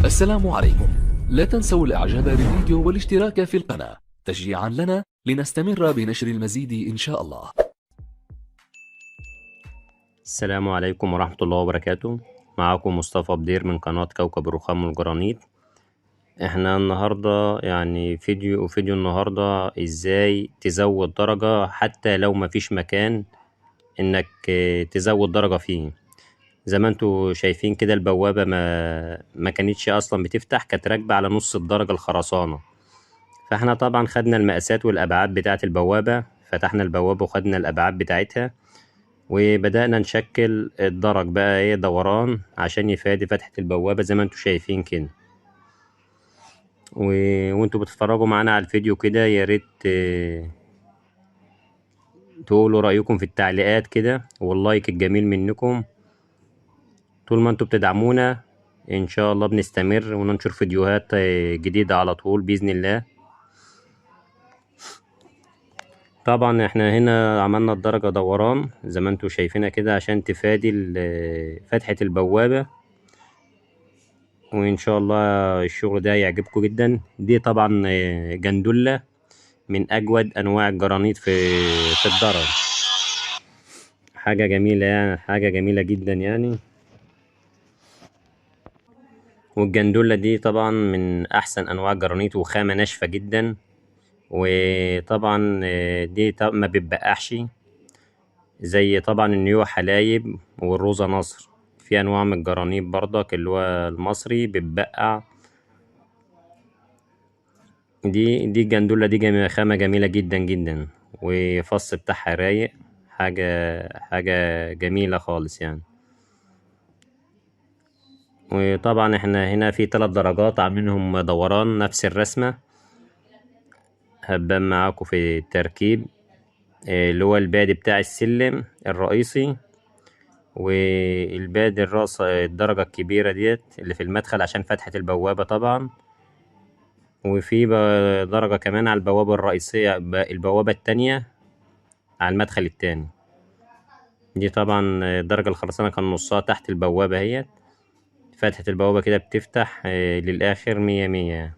السلام عليكم. لا تنسوا الاعجاب بالفيديو والاشتراك في القناة تشجيعا لنا لنستمر بنشر المزيد ان شاء الله. السلام عليكم ورحمة الله وبركاته. معاكم مصطفى بدير من قناة كوكب الرخام والجرانيت. احنا النهاردة فيديو النهاردة ازاي تزود درجة حتى لو مفيش مكان انك تزود درجة فيه. زي ما انتوا شايفين كده البوابة ما كانتش اصلا بتفتح، كانت راكبة على نص الدرجة الخرسانة. فاحنا طبعا خدنا المقاسات والابعاد بتاعة البوابة، فتحنا البوابة وخدنا الابعاد بتاعتها وبدأنا نشكل الدرج بقى ايه دوران عشان يفادي فتحة البوابة زي ما انتوا شايفين كده. وانتوا بتتفرجوا معانا على الفيديو كده يا ريت تقولوا رأيكم في التعليقات كده واللايك الجميل منكم. طول ما انتوا بتدعمونا ان شاء الله بنستمر وننشر فيديوهات جديدة على طول بإذن الله. طبعا احنا هنا عملنا الدرجة دوران زي ما انتوا شايفينها كده عشان تفادي فتحة البوابة، وان شاء الله الشغل ده يعجبكم جدا. دي طبعا جندلة من اجود انواع الجرانيت في الدرج. حاجة جميلة يعني، حاجة جميلة جدا يعني. والجندلة دي طبعا من احسن انواع الجرانيت وخامة ناشفة جدا. وطبعا دي ما بتبقعش زي طبعا النيو حلايب والروزا نصر. في انواع من الجرانيت برضك اللي هو المصري بتبقع. دي الجندولة دي خامة جميلة جدا جدا، وفص بتاعها رايق. حاجة جميلة خالص يعني. وطبعا احنا هنا في 3 درجات عاملينهم دوران نفس الرسمة. هبان معاكم في التركيب اللي هو البادي بتاع السلم الرئيسي، والبادي الراس الدرجة الكبيرة ديت اللي في المدخل عشان فتحة البوابة طبعا. وفي درجة كمان على البوابة الرئيسية، البوابة التانية على المدخل التاني. دي طبعا الدرجة الخرسانة كان نصها تحت البوابة، هي فتحة البوابة كده بتفتح للآخر 100 100.